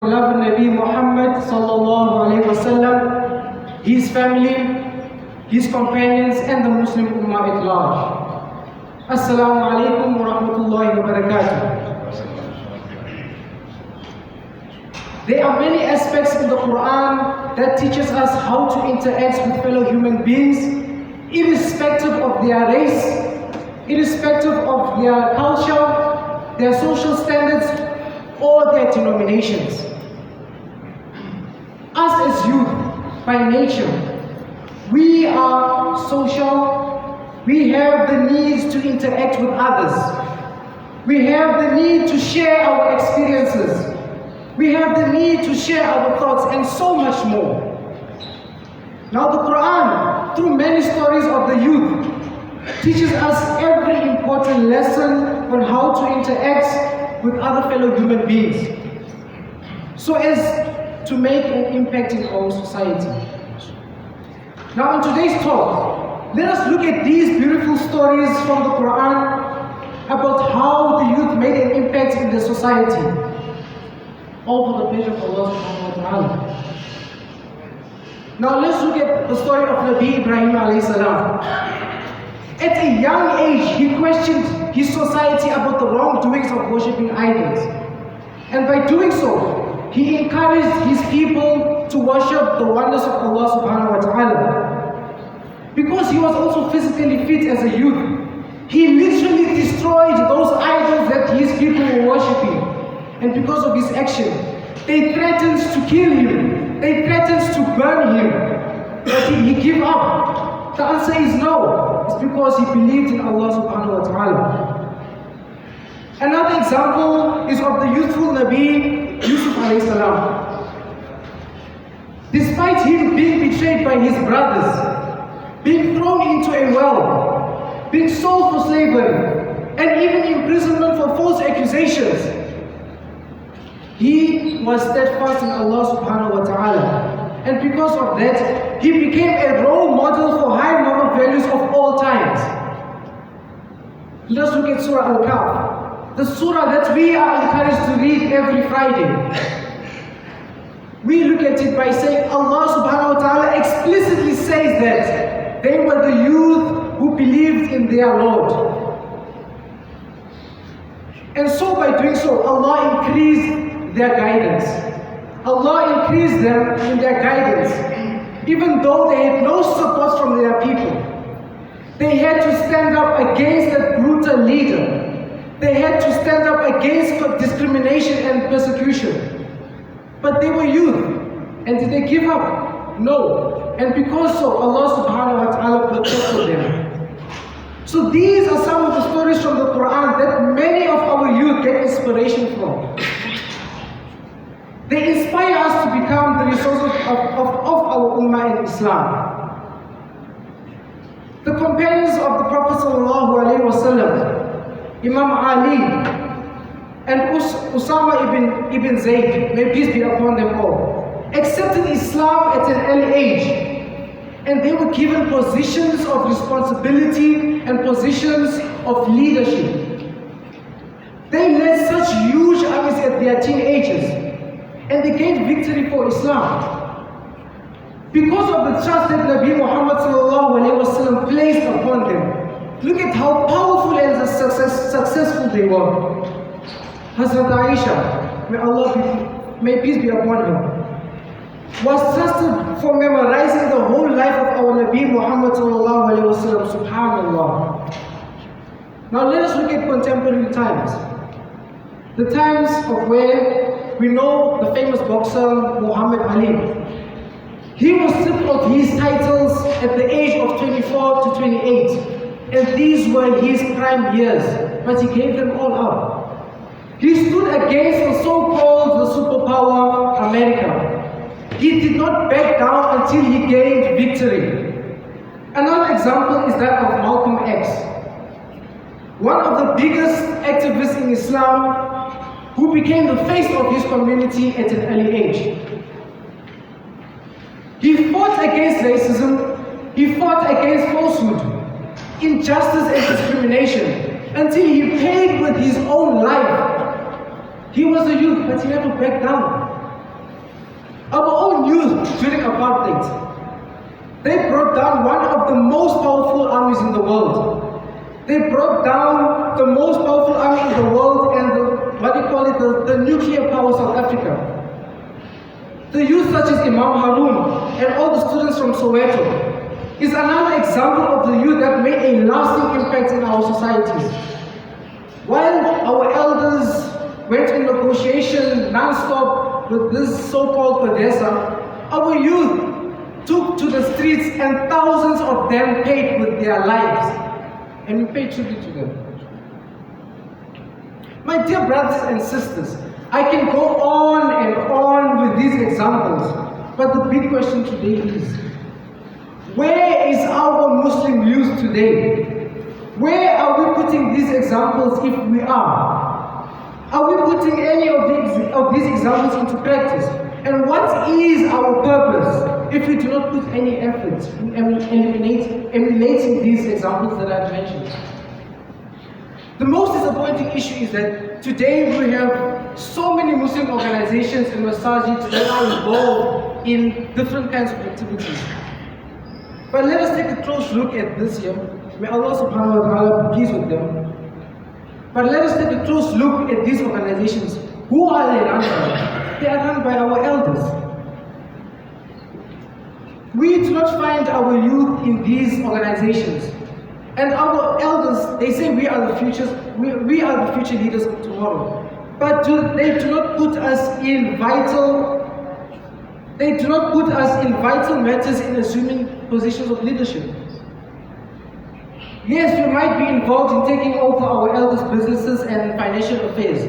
beloved Nabi Muhammad sallallahu alayhi wasallam, his family, his companions, and the Muslim Ummah at large. Assalamu alaikum wa rahmatullahi wa barakatuh. There are many aspects in the Quran that teaches us how to interact with fellow human beings, irrespective of their race, irrespective of their culture, their social standards, or their denominations. Us as youth, by nature, we are social. We have the need to interact with others. We have the need to share our experiences. We have the need to share our thoughts and so much more. Now the Quran, through many stories of the youth, teaches us every important lesson on how to interact with other fellow human beings, so as to make an impact in our society. Now in today's talk, let us look at these beautiful stories from the Quran about how the youth made an impact in the society, all for the pleasure of Allah subhanahu wa ta'ala. Now let's look at the story of Nabi Ibrahim alayhi salam. At a young age, he questioned his society about the wrongdoings of worshipping idols. And by doing so, he encouraged his people to worship the oneness of Allah subhanahu wa ta'ala. Because he was also physically fit as a youth, he literally destroyed those idols that his people were worshipping. And because of his action, they threatened to kill him. They threatened to burn him. But he gave up. The answer is no. It's because he believed in Allah subhanahu wa ta'ala. Another example is of the youthful Nabi Yusuf alayhi salam. Despite him being betrayed by his brothers, being thrown into a well, being sold for slavery, and even imprisonment for false accusations, he was steadfast in Allah subhanahu wa ta'ala. And because of that, he became a role model for high moral values of all times. Let's look at Surah Al-Kahf, the surah that we are encouraged to read every Friday. We look at it by saying Allah subhanahu wa ta'ala explicitly says that they were the youth who believed in their Lord. And so by doing so, Allah increased their guidance. Allah increased them in their guidance, even though they had no support from their people. They had to stand up against that brutal leader. They had to stand up against discrimination and persecution. But they were youth, and did they give up? No. And because so, Allah subhanahu wa ta'ala protected them. So these are some of the stories from the Quran that many of our youth get inspiration from. They inspire us to become the resources of our Ummah in Islam. The companions of the Prophet ﷺ, Imam Ali and Usama ibn Zayd, may peace be upon them all, accepted Islam at an early age, and they were given positions of responsibility and positions of leadership. They led such huge armies at their teenagers, and they gained victory for Islam. Because of the trust that Nabi Muhammad ﷺ placed upon them. Look at how powerful and successful they were. Hazrat Aisha, may peace be upon her, was trusted for memorizing the whole life of our Nabi Muhammad ﷺ. Subhanallah. Now let us look at contemporary times. The times of where we know the famous boxer Muhammad Ali. He was stripped of his titles at the age of 24 to 28, and these were his prime years, but he gave them all up. He stood against the so-called the superpower America. He did not back down until he gained victory. Another example is that of Malcolm X, one of the biggest activists in Islam, who became the face of his community at an early age. He fought against racism, he fought against falsehood, injustice and discrimination, until he paid with his own life. He was a youth, but he never backed down. youth during apartheid, they brought down one of the most powerful armies in the world. They brought down the most powerful army in the world and the nuclear power South Africa. The youth such as Imam Haroon and all the students from Soweto is another example of the youth that made a lasting impact in our societies. While our elders went in negotiation non-stop with this so-called Padesa, our youth took to the streets and thousands of them paid with their lives. And we paid tribute to them. My dear brothers and sisters, I can go on and on with these examples, but the big question today is, where is our Muslim youth today? Where are we putting these examples if we are? Are we putting any of these examples into practice? And what is our purpose if we do not put any effort in emulating these examples that I've mentioned? The most disappointing issue is that today we have so many Muslim organizations and masajids that are involved in different kinds of activities. But let us take a close look at this here. May Allah subhanahu wa ta'ala be pleased with them. But let us take a close look at these organizations. Who are they run by? They are run by our elders. We do not find our youth in these organizations. And our elders, they say we are the we are the future leaders of tomorrow. But they do not put us in vital matters in assuming positions of leadership. Yes, we might be involved in taking over our elders' businesses and financial affairs.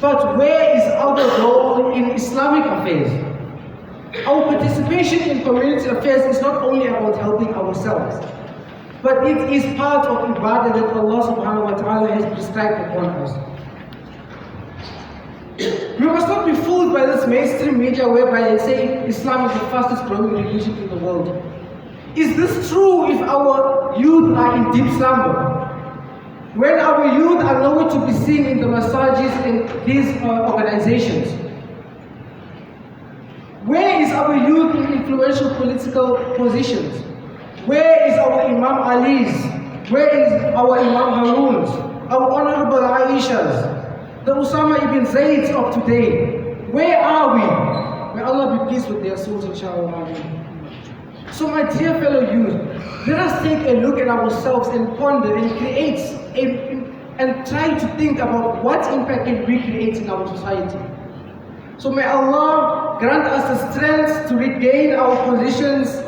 But where is our role in Islamic affairs? Our participation in community affairs is not only about helping ourselves, but it is part of ibadah that Allah subhanahu wa ta'ala has prescribed upon us. We must not be fooled by this mainstream media whereby they say Islam is the fastest growing religion in the world. Is this true if our youth are in deep slumber? When our youth are nowhere to be seen in the masajid and these organizations? Where is our youth in influential political positions? Where is our Imam Ali's? Where is our Imam Haroon's? Our Honorable Aisha's? The Usama ibn Zayd's of today? Where are we? May Allah be pleased with their souls, inshallah. So my dear fellow youth, let us take a look at ourselves and ponder and and try to think about what impact can we create in our society. So may Allah grant us the strength to regain our positions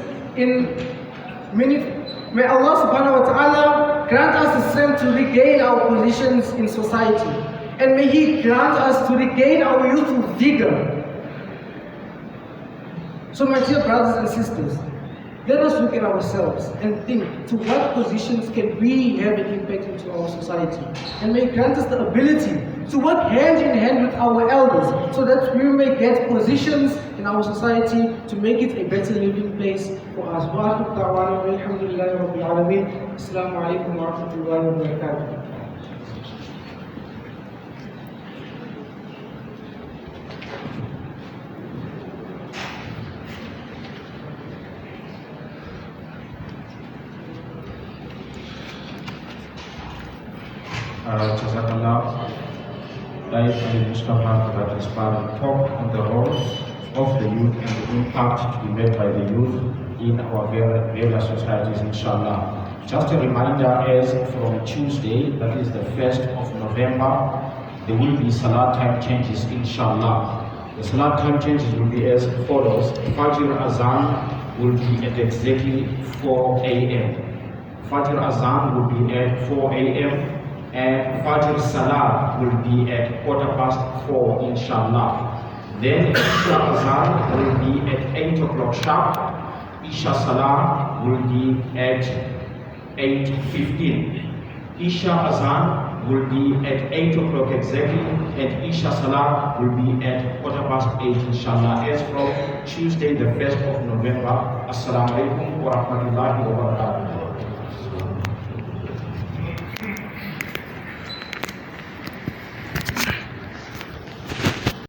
may Allah subhanahu wa ta'ala grant us the strength to regain our positions in society. And may He grant us to regain our youthful vigor. So my dear brothers and sisters, let us look at ourselves and think to what positions can we have an impact into our society. And may grant us the ability to work hand in hand with our elders so that we may get positions in our society to make it a better living place for us. Wa akhiru da'wana walhamdulillahi rabbil alameen. Assalamu alaikum wa rahmatullahi wa barakatuh. Jazakallah, Tayyib Mustafa, for that inspiring talk on the role of the youth and the impact to be made by the youth in our various societies, inshallah. Just a reminder, as from Tuesday, that is the 1st of November, there will be Salat time changes, inshallah. The Salat time changes will be as follows. Fajr Azan will be at exactly 4 a.m. Fajr Azan will be at 4 a.m. and Fajr Salah will be at 4:15, inshallah. Then Isha Azan will be at 8 o'clock sharp. Isha Salah will be at 8:15. Isha Azan will be at 8 o'clock exactly, and Isha Salah will be at 8:15, inshallah, as from Tuesday the 1st of November. Assalamu alaikum wa rahmatullahi wa barakatuh.